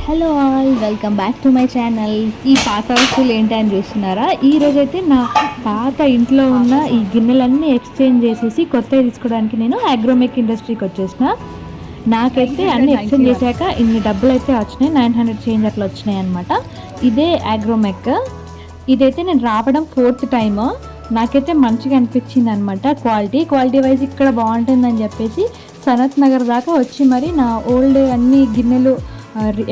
Hello all, welcome back to my channel. ఈ పాత వస్తువులు ఏంటి అని చూస్తున్నారా? ఈరోజైతే నా పాత ఇంట్లో ఉన్న ఈ గిన్నెలన్నీ ఎక్స్చేంజ్ చేసేసి కొత్తవి తీసుకోవడానికి నేను అగ్రోమెక్ ఇండస్ట్రీకి వచ్చేసిన. నాకైతే అన్ని ఎక్స్చేంజ్ చేశాక ఇన్ని డబ్బులు అయితే వచ్చినాయి, 900 చేంజ్ అట్లా వచ్చినాయి అనమాట. ఇదే అగ్రోమెక్. ఇదైతే నేను రావడం 4th టైమ్. నాకైతే మంచిగా అనిపించింది అనమాట. క్వాలిటీ వైజ్ ఇక్కడ బాగుంటుందని చెప్పేసి సనత్ నగర్ దాకా వచ్చి మరి నా ఓల్డ్ అన్ని గిన్నెలు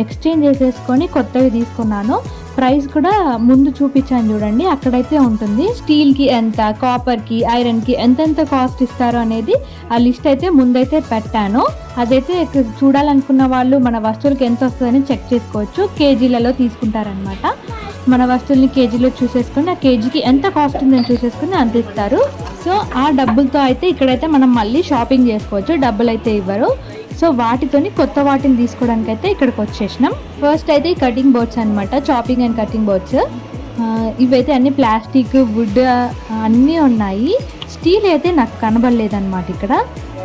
ఎక్స్చేంజ్ చేసేసుకొని కొత్తవి తీసుకున్నాను. ప్రైస్ కూడా ముందు చూపించాను చూడండి, అక్కడైతే ఉంటుంది. స్టీల్కి ఎంత, కాపర్కి, ఐరన్కి ఎంతెంత కాస్ట్ ఇస్తారో అనేది ఆ లిస్ట్ అయితే ముందైతే పెట్టాను. అదైతే చూడాలనుకున్న వాళ్ళు మన వస్తువులకి ఎంత వస్తుందని చెక్ చేసుకోవచ్చు. కేజీలలో తీసుకుంటారనమాట. మన వస్తువుల్ని కేజీలో చూసేసుకొని ఆ కేజీకి ఎంత కాస్ట్ ఉందని చూసేసుకుని అంత ఇస్తారు. సో ఆ డబ్బులతో అయితే ఇక్కడైతే మనం మళ్ళీ షాపింగ్ చేసుకోవచ్చు, డబ్బులు అయితే ఇవ్వరు. సో వాటితోని కొత్త వాటిని తీసుకోవడానికి అయితే ఇక్కడికి వచ్చేసినాం. ఫస్ట్ అయితే ఈ కటింగ్ బోర్డ్స్ అనమాట, చాపింగ్ అండ్ కటింగ్ బోర్డ్స్. ఇవైతే అన్ని ప్లాస్టిక్, వుడ్ అన్నీ ఉన్నాయి. స్టీల్ అయితే నాకు కనబడలేదన్నమాట ఇక్కడ.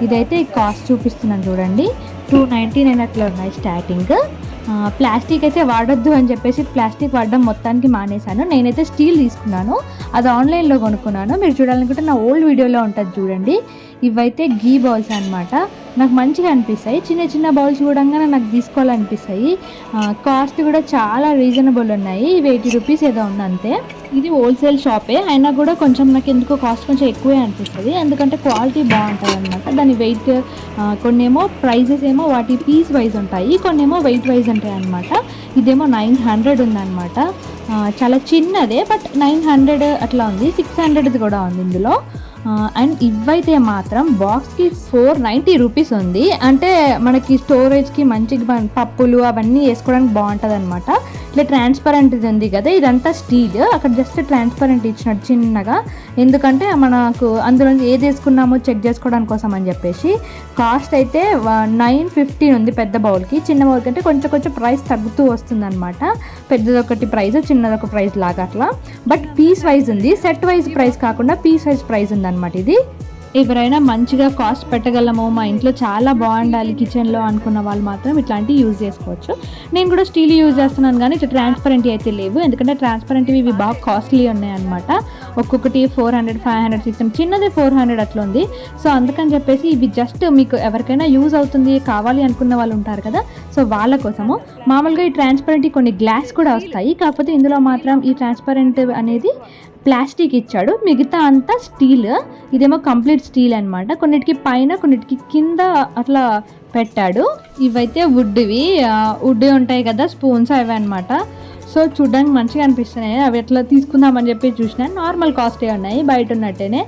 ఇదైతే కాస్ట్ చూపిస్తున్నాను చూడండి, 299 అట్లా ఉన్నాయి స్టార్టింగ్. ప్లాస్టిక్ అయితే వాడొద్దు అని చెప్పేసి ప్లాస్టిక్ వాడడం మొత్తానికి మానేశాను. నేనైతే స్టీల్ తీసుకున్నాను, అది ఆన్లైన్లో కొనుక్కున్నాను. మీరు చూడాలనుకుంటే నా ఓల్డ్ వీడియోలో ఉంటుంది చూడండి. ఇవైతే గీ బౌల్స్ అనమాట. నాకు మంచిగా అనిపిస్తాయి, చిన్న చిన్న బౌల్స్ చూడంగానే నాకు తీసుకోవాలనిపిస్తాయి. కాస్ట్ కూడా చాలా రీజనబుల్ ఉన్నాయి. ఇవి 80 రూపీస్ ఏదో ఉంది అంతే. ఇది హోల్సేల్ షాపే అయినా కూడా కొంచెం నాకు ఎందుకో కాస్ట్ కొంచెం ఎక్కువే అనిపిస్తుంది, ఎందుకంటే క్వాలిటీ బాగుంటుంది అనమాట. దాని వెయిట్ కొన్నేమో ప్రైజెస్ ఏమో వాటి పీస్ వైజ్ ఉంటాయి, కొన్నేమో వెయిట్ వైజ్ ఉంటాయి అనమాట. ఇదేమో 900 ఉందన్నమాట. చాలా చిన్నదే, బట్ 900 అట్లా ఉంది. 600 కూడా ఉంది ఇందులో. అండ్ ఇవైతే మాత్రం బాక్స్కి 490 రూపీస్ ఉంది. అంటే మనకి స్టోరేజ్కి మంచిగా పప్పులు అవన్నీ వేసుకోవడానికి బాగుంటుంది అనమాట. ఇట్లా ట్రాన్స్పరెంట్ ఉంది కదా, ఇదంతా స్టీల్. అక్కడ జస్ట్ ట్రాన్స్పరెంట్ ఇచ్చినట్టు చిన్నగా, ఎందుకంటే మనకు అందులో ఏది వేసుకున్నామో చెక్ చేసుకోవడానికి కోసం అని చెప్పేసి. కాస్ట్ అయితే 950 ఉంది పెద్ద బౌల్కి. చిన్న బౌల్కి అంటే కొంచెం కొంచెం ప్రైస్ తగ్గుతూ వస్తుంది అనమాట. పెద్దదొకటి ప్రైస్, చిన్నదొక ప్రైస్ లాగా అట్లా. బట్ పీస్ వైజ్ ఉంది, సెట్ వైజ్ ప్రైస్ కాకుండా పీస్ వైజ్ ప్రైస్ ఉంది అనమాట ఇది. ఎవరైనా మంచిగా కాస్ట్ పెట్టగలము, మా ఇంట్లో చాలా బాగుండాలి కిచెన్లో అనుకున్న వాళ్ళు మాత్రం ఇట్లాంటివి యూజ్ చేసుకోవచ్చు. నేను కూడా స్టీల్ యూజ్ చేస్తున్నాను, కానీ ఇట్లా ట్రాన్స్పరెంట్ అయితే లేవు, ఎందుకంటే ట్రాన్స్పరెంట్వి ఇవి బాగా కాస్ట్లీ ఉన్నాయి అనమాట. ఒక్కొక్కటి 400, 500, 600, చిన్నది 400 అట్లా ఉంది. సో అందుకని చెప్పేసి ఇవి జస్ట్ మీకు ఎవరికైనా యూజ్ అవుతుంది కావాలి అనుకున్న వాళ్ళు ఉంటారు కదా, సో వాళ్ళ కోసము. మామూలుగా ఈ ట్రాన్స్పరెంట్ కొన్ని గ్లాస్ కూడా వస్తాయి, కాకపోతే ఇందులో మాత్రం ఈ ట్రాన్స్పరెంట్ అనేది ప్లాస్టిక్ ఇచ్చాడు, మిగతా అంతా స్టీల్. ఇదేమో కంప్లీట్ స్టీల్ అనమాట. కొన్నిటికి పైన కొన్నిటికి కింద అట్లా పెట్టాడు. ఇవైతే వుడ్వి ఉంటాయి కదా స్పూన్స్, అవి అనమాట. సో చూడడానికి మంచిగా అనిపిస్తున్నాయి. అవి ఎట్లా తీసుకుందామని చెప్పి చూసినా నార్మల్ కాస్టే ఉన్నాయి, బయట ఉన్నట్టేనే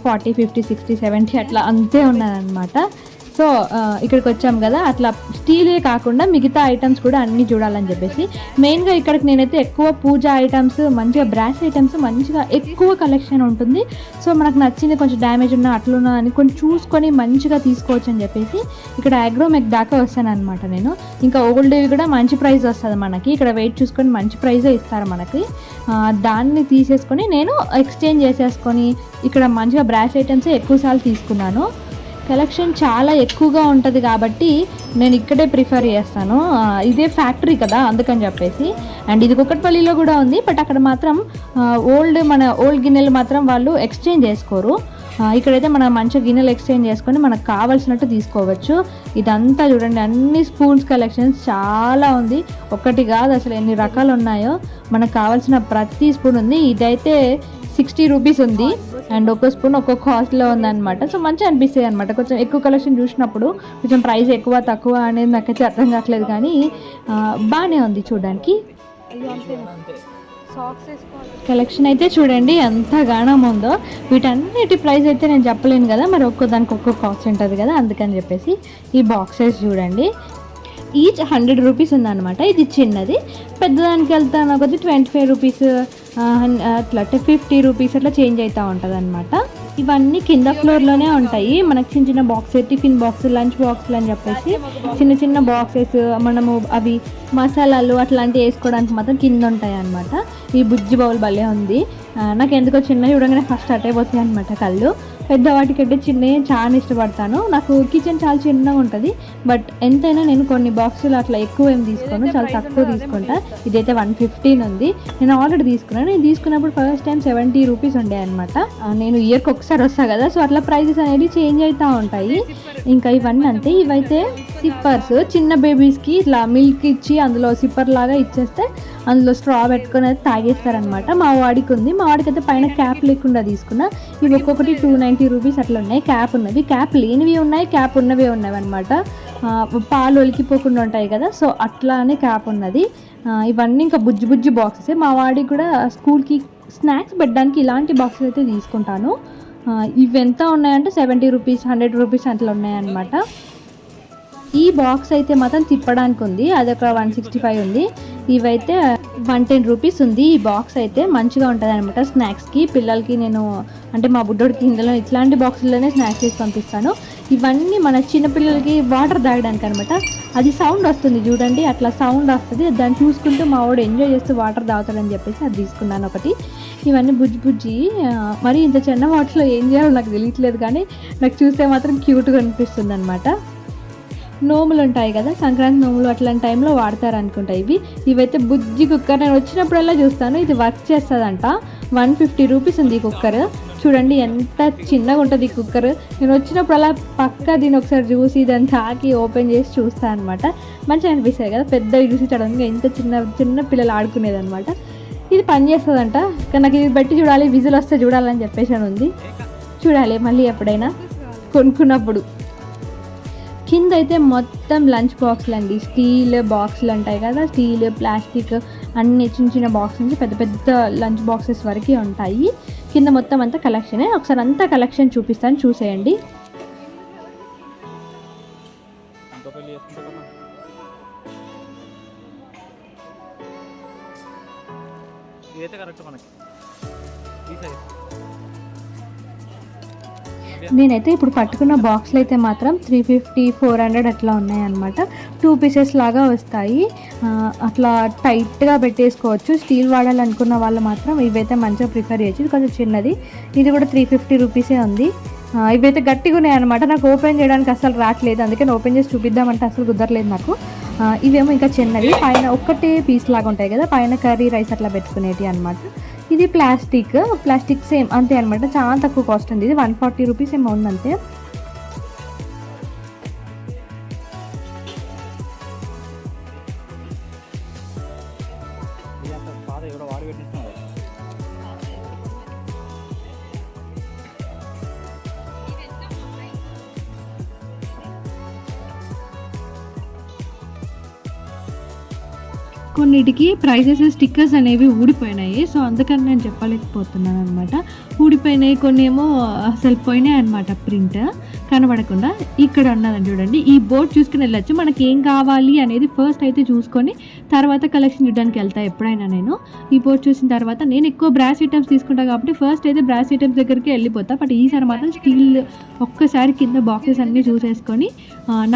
40, 50, 60, 70 అట్లా అంతే ఉన్నాయన్నమాట. సో ఇక్కడికి వచ్చాం కదా, అట్లా స్టీలే కాకుండా మిగతా ఐటమ్స్ కూడా అన్నీ చూడాలని చెప్పేసి. మెయిన్గా ఇక్కడికి నేనైతే ఎక్కువ పూజ ఐటమ్స్, మంచిగా బ్రాస్ ఐటమ్స్ మంచిగా ఎక్కువ కలెక్షన్ ఉంటుంది. సో మనకు నచ్చింది కొంచెం డ్యామేజ్ ఉన్నా అట్లున్నా అని కొంచెం చూసుకొని మంచిగా తీసుకోవచ్చు అని చెప్పేసి ఇక్కడ అగ్రోమెక్ దాకా వస్తాను అనమాట నేను. ఇంకా ఓల్డ్వి కూడా మంచి ప్రైస్ వస్తుంది మనకి, ఇక్కడ వెయిట్ చూసుకొని మంచి ప్రైజే ఇస్తారు మనకి. దాన్ని తీసేసుకొని నేను ఎక్స్చేంజ్ చేసేసుకొని ఇక్కడ మంచిగా బ్రాస్ ఐటమ్సే ఎక్కువసార్లు తీసుకున్నాను. కలెక్షన్ చాలా ఎక్కువగా ఉంటుంది కాబట్టి నేను ఇక్కడే ప్రిఫర్ చేస్తాను. ఇదే ఫ్యాక్టరీ కదా అందుకని చెప్పేసి. అండ్ ఇది కుకట్పల్లిలో కూడా ఉంది, బట్ అక్కడ మాత్రం మన ఓల్డ్ గిన్నెలు మాత్రం వాళ్ళు ఎక్స్చేంజ్ చేసుకోరు. ఇక్కడైతే మనం మంచిగా గిన్నెలు ఎక్స్చేంజ్ చేసుకొని మనకు కావాల్సినట్టు తీసుకోవచ్చు. ఇదంతా చూడండి, అన్ని స్పూన్స్ కలెక్షన్స్ చాలా ఉంది, ఒకటి కాదు అసలు ఎన్ని రకాలు ఉన్నాయో. మనకు కావాల్సిన ప్రతి స్పూన్ ఉంది. ఇదైతే 60 రూపీస్ ఉంది, అండ్ ఒక్కో స్పూన్ ఒక్కొక్క కాస్ట్లో ఉందన్నమాట. సో మంచిగా అనిపిస్తాయి అనమాట. కొంచెం ఎక్కువ కలెక్షన్ చూసినప్పుడు కొంచెం ప్రైస్ ఎక్కువ తక్కువ అనేది నాకైతే అర్థం కావట్లేదు, కానీ బాగానే ఉంది చూడడానికి. కలెక్షన్ అయితే చూడండి ఎంత గానం ఉందో. వీటన్నిటి ప్రైస్ అయితే నేను చెప్పలేను కదా, మరి దానికి ఒక్కో కాస్ట్ ఉంటుంది కదా, అందుకని చెప్పేసి. ఈ బాక్సెస్ చూడండి, ఈచ్ 100 రూపీస్ ఉందన్నమాట. ఇది చిన్నది. పెద్దదానికి వెళ్తాను కొద్ది 25 రూపీస్ అట్లా 50 రూపీస్ అట్లా చేంజ్ అవుతూ ఉంటుంది అనమాట. ఇవన్నీ కింద ఫ్లోర్లోనే ఉంటాయి. మనకు చిన్న చిన్న బాక్సెస్, టిఫిన్ బాక్స్, లంచ్ బాక్సులు అని చెప్పేసి చిన్న చిన్న బాక్సెస్, మనము అవి మసాలాలు అట్లాంటివి వేసుకోవడానికి మాత్రం కింద ఉంటాయి అనమాట. ఈ బుజ్జి బౌల్ భలే ఉంది. నాకు ఎందుకో చిన్న చూడగానే ఫస్ట్ అటే పోతాయి అనమాట కళ్ళు. పెద్ద వాటికంటే చిన్నవి చాలా ఇష్టపడతాను. నాకు కిచెన్ చాలా చిన్నగా ఉంటుంది, బట్ ఎంతైనా నేను కొన్ని బాక్సులు అట్లా ఎక్కువ ఏం తీసుకోను, చాలా తక్కువ తీసుకుంటా. ఇదైతే 115 ఉంది. నేను ఆల్రెడీ తీసుకున్నాను. నేను తీసుకున్నప్పుడు ఫస్ట్ టైం 70 రూపీస్ ఉండే అనమాట. నేను ఇయర్కి ఒకసారి వస్తాను కదా, సో అట్లా ప్రైజెస్ అనేది చేంజ్ అవుతూ ఉంటాయి. ఇంకా ఇవన్నీ అంతే. ఇవైతే సిప్పర్స్, చిన్న బేబీస్కి ఇట్లా మిల్క్ ఇచ్చి అందులో సిప్పర్ లాగా ఇచ్చేస్తే అందులో స్ట్రా పెట్టుకొని అయితే తాగేస్తారనమాట. మా వాడికి ఉంది. మా వాడికి అయితే పైన క్యాప్ లేకుండా తీసుకున్నా. ఇవి ఒక్కొక్కటి 290 రూపీస్ అట్లా ఉన్నాయి. క్యాప్ ఉన్నవి, క్యాప్ లేనివి ఉన్నాయి, క్యాప్ ఉన్నవి ఉన్నవి అనమాట. పాలు ఒలికిపోకుండా ఉంటాయి కదా, సో అట్లానే క్యాప్ ఉన్నది. ఇవన్నీ ఇంకా బుజ్జి బుజ్జి బాక్సెస్. మా వాడికి కూడా స్కూల్కి స్నాక్స్ పెట్టడానికి ఇలాంటి బాక్సెస్ అయితే తీసుకుంటాను. ఇవి ఎంత ఉన్నాయంటే 70 రూపీస్, 100 రూపీస్ అట్లా ఉన్నాయన్నమాట. ఈ బాక్స్ అయితే మాత్రం తిప్పడానికి ఉంది, అదొక 165 ఉంది. ఇవైతే 110 రూపీస్ ఉంది. ఈ బాక్స్ అయితే మంచిగా ఉంటుంది అనమాట స్నాక్స్కి. పిల్లలకి నేను అంటే మా బుడ్డోడికి ఇందులో ఇట్లాంటి బాక్సుల్లోనే స్నాక్స్ చేసి పంపిస్తాను. ఇవన్నీ మన చిన్నపిల్లలకి వాటర్ తాగడానికి అనమాట. అది సౌండ్ వస్తుంది చూడండి, అట్లా సౌండ్ వస్తుంది. దాన్ని చూసుకుంటూ మా వాడు ఎంజాయ్ చేస్తూ వాటర్ తాగుతాడని చెప్పేసి అది తీసుకున్నాను ఒకటి. ఇవన్నీ బుజ్జి బుజ్జి, మరి ఇంత చిన్న వాటర్లో ఏం చేయాలో నాకు తెలియట్లేదు, కానీ నాకు చూస్తే మాత్రం క్యూట్గా అనిపిస్తుంది అనమాట. నోములు ఉంటాయి కదా, సంక్రాంతి నోములు అట్లాంటి టైంలో వాడతారు అనుకుంటా ఇవైతే బుజ్జి కుక్కర్. నేను వచ్చినప్పుడల్లా చూస్తాను, ఇది వర్క్ చేస్తుందంట. 150 రూపీస్ ఉంది ఈ కుక్కర్. చూడండి ఎంత చిన్నగా ఉంటుంది ఈ కుక్కర్. నేను వచ్చినప్పుడల్లా పక్కా దీన్ని ఒకసారి చూసి దాన్ని తాకి ఓపెన్ చేసి చూస్తాను అనమాట. మంచిగా అనిపిస్తుంది కదా, పెద్దవి చూసి చూడడానికి. ఇంత చిన్న చిన్న పిల్లలు ఆడుకునేది అనమాట. ఇది పని చేస్తుందంట, కానీ నాకు ఇది బట్టి చూడాలి, విజిల్ వస్తే చూడాలని చెప్పేసి ఉంది. చూడాలి మళ్ళీ ఎప్పుడైనా కొనుక్కున్నప్పుడు. కింద అయితే మొత్తం లంచ్ బాక్సులు అండి. స్టీల్ బాక్సులు ఉంటాయి కదా, స్టీల్, ప్లాస్టిక్ అన్ని చిన్న చిన్న బాక్స్ నుంచి పెద్ద పెద్ద లంచ్ బాక్సెస్ వరకు ఉంటాయి. కింద మొత్తం అంతా కలెక్షనే. ఒకసారి అంతా కలెక్షన్ చూపిస్తాను, చూసేయండి. నేనైతే ఇప్పుడు పట్టుకున్న బాక్స్లు అయితే మాత్రం 350, 400 అట్లా ఉన్నాయన్నమాట. 2 పీసెస్ లాగా వస్తాయి. అట్లా టైట్గా పెట్టేసుకోవచ్చు. స్టీల్ వాడాలనుకున్న వాళ్ళు మాత్రం ఇవైతే మంచిగా ప్రిఫర్ చేయొచ్చు. ఇది కొంచెం చిన్నది. ఇది కూడా 350 రూపీసే ఉంది. ఇవైతే గట్టిగా ఉన్నాయి అనమాట. నాకు ఓపెన్ చేయడానికి అసలు రావట్లేదు, అందుకని ఓపెన్ చేసి చూపిద్దామంటే అసలు కుదరలేదు నాకు. ఇవేమో ఇంకా చిన్నవి, పైన ఒక్కటే పీస్ లాగా ఉంటాయి కదా, పైన కర్రీ రైస్ అట్లా పెట్టుకునేవి అనమాట. ఇది ప్లాస్టిక్ సేమ్ అంతే అనమాట. చాలా తక్కువ కాస్ట్ ఉంది. ఇది 140 రూపీస్ ఏమో ఉందంతే. కొన్నిటికి ప్రైజెస్ స్టిక్కర్స్ అనేవి ఊడిపోయినాయి, సో అందుకని నేను చెప్పలేకపోతున్నాను అనమాట. ఊడిపోయినాయి, కొన్ని ఏమో అసలు పోయినాయి అనమాట, ప్రింట్ కనబడకుండా. ఇక్కడ ఉన్నదని చూడండి, ఈ బోర్డ్ చూసుకుని వెళ్ళచ్చు. మనకి ఏం కావాలి అనేది ఫస్ట్ అయితే చూసుకొని తర్వాత కలెక్షన్ చూడడానికి వెళ్తాను ఎప్పుడైనా. నేను ఈ బోర్డ్ చూసిన తర్వాత నేను ఎక్కువ బ్రాస్ ఐటమ్స్ తీసుకుంటాను కాబట్టి ఫస్ట్ అయితే బ్రాస్ ఐటమ్స్ దగ్గరికి వెళ్ళిపోతా. బట్ ఈసారి మాత్రం స్టీల్ ఒక్కసారి కింద బాక్సెస్ అన్నీ చూసేసుకొని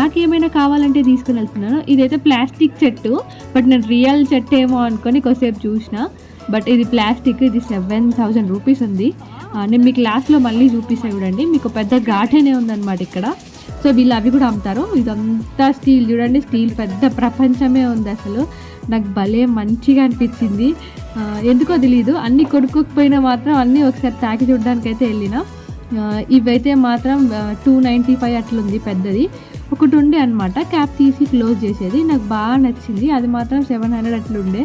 నాకేమైనా కావాలంటే తీసుకుని వెళ్తున్నాను. ఇదైతే ప్లాస్టిక్ సెట్, బట్ నేను రియల్ సెట్ ఏమో అనుకొని కొద్దిసేపు చూసిన, బట్ ఇది ప్లాస్టిక్. ఇది 7000 రూపీస్ ఉంది. నేను మీకు లాస్ట్లో మళ్ళీ చూపిస్తాను చూడండి. మీకు పెద్ద ఘాటనే ఉందన్నమాట ఇక్కడ. సో వీళ్ళు అవి కూడా అమ్ముతారు. ఇదంతా స్టీల్ చూడండి, స్టీల్ పెద్ద ప్రపంచమే ఉంది అసలు. నాకు భలే మంచిగా అనిపించింది, ఎందుకో తెలీదు. అన్నీ కొనుక్కోకపోయినా మాత్రం అన్నీ ఒకసారి తాకి చూడడానికి అయితే వెళ్ళిన. ఇవైతే మాత్రం 295 అట్లుంది పెద్దది. ఒకటి ఉండే అనమాట, క్యాప్ తీసి క్లోజ్ చేసేది, నాకు బాగా నచ్చింది. అది మాత్రం 700 అట్లుండే.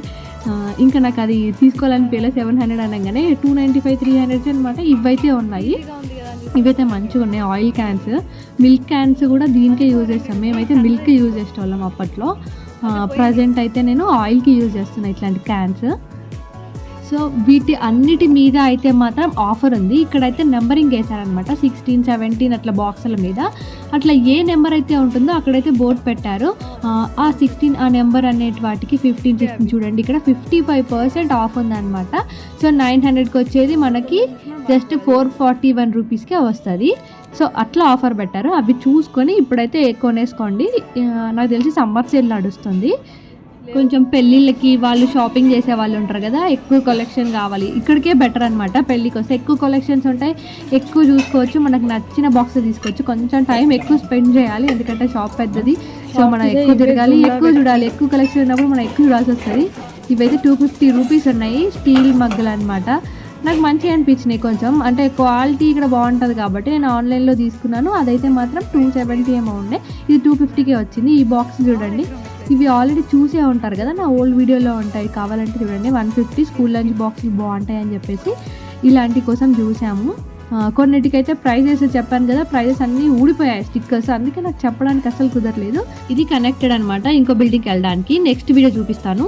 ఇంకా నాకు అది తీసుకోవాలనిపించలే. 700 అనగానే 295, 300 అనమాట. ఇవైతే ఉన్నాయి, ఇవైతే మంచిగా ఉన్నాయి. ఆయిల్ క్యాన్స్, మిల్క్ క్యాన్స్ కూడా దీనికే యూజ్ చేస్తాం. మేమైతే మిల్క్ యూజ్ చేసేవాళ్ళం అప్పట్లో. ప్రజెంట్ అయితే నేను ఆయిల్కి యూజ్ చేస్తున్నాను ఇట్లాంటి క్యాన్స్. సో వీటి అన్నిటి మీద అయితే మాత్రం ఆఫర్ ఉంది. ఇక్కడైతే నెంబరింగ్ వేశారనమాట, 16, 17 అట్లా బాక్సుల మీద. అట్లా ఏ నెంబర్ అయితే ఉంటుందో అక్కడైతే బోర్డు పెట్టారు. ఆ 16 ఆ నెంబర్ అనేటి వాటికి 15, 16 చూడండి, ఇక్కడ 55% ఆఫ్ ఉందన్నమాట. సో 900కి వచ్చేది మనకి జస్ట్ 441 రూపీస్కే వస్తుంది. సో అట్లా ఆఫర్ పెట్టారు. అవి చూసుకొని ఇప్పుడైతే కొనేసుకోండి. నాకు తెలిసి సమ్మర్ సేల్ నడుస్తుంది. కొంచెం పెళ్ళిళ్ళకి వాళ్ళు షాపింగ్ చేసే వాళ్ళు ఉంటారు కదా, ఎక్కువ కలెక్షన్ కావాలి, ఇక్కడికే బెటర్ అనమాట. పెళ్ళికి వస్తే ఎక్కువ కలెక్షన్స్ ఉంటాయి, ఎక్కువ చూసుకోవచ్చు, మనకు నచ్చిన బాక్స్ తీసుకోవచ్చు. కొంచెం టైం ఎక్కువ స్పెండ్ చేయాలి ఎందుకంటే షాప్ పెద్దది, సో మనం ఎక్కువ తిరగాలి, ఎక్కువ చూడాలి. ఎక్కువ కలెక్షన్ ఉన్నప్పుడు మనం ఎక్కువ చూడాల్సి వస్తుంది. ఇవైతే 250 రూపీస్ ఉన్నాయి, స్టీల్ మగ్గులు అనమాట. నాకు మంచిగా అనిపించినాయి కొంచెం, అంటే క్వాలిటీ ఇక్కడ బాగుంటుంది కాబట్టి నేను ఆన్లైన్లో తీసుకున్నాను. అదైతే మాత్రం 270 ఏమో ఉండే, ఇది 250కే వచ్చింది. ఈ బాక్స్ చూడండి, ఇవి ఆల్రెడీ చూసే ఉంటారు కదా, నా ఓల్డ్ వీడియోలో ఉంటాయి, కావాలంటే చూడండి. 150 స్కూల్ లంచ్ బాక్సులు బాగుంటాయి అని చెప్పేసి ఇలాంటి కోసం చూసాము. కొన్నిటికైతే ప్రైజెస్ చెప్పాను కదా, ప్రైజెస్ అన్నీ ఊడిపోయాయి స్టిక్కర్స్, అందుకే నాకు చెప్పడానికి అసలు కుదరలేదు. ఇది కనెక్టెడ్ అనమాట ఇంకో బిల్డింగ్కి వెళ్ళడానికి, నెక్స్ట్ వీడియో చూపిస్తాను.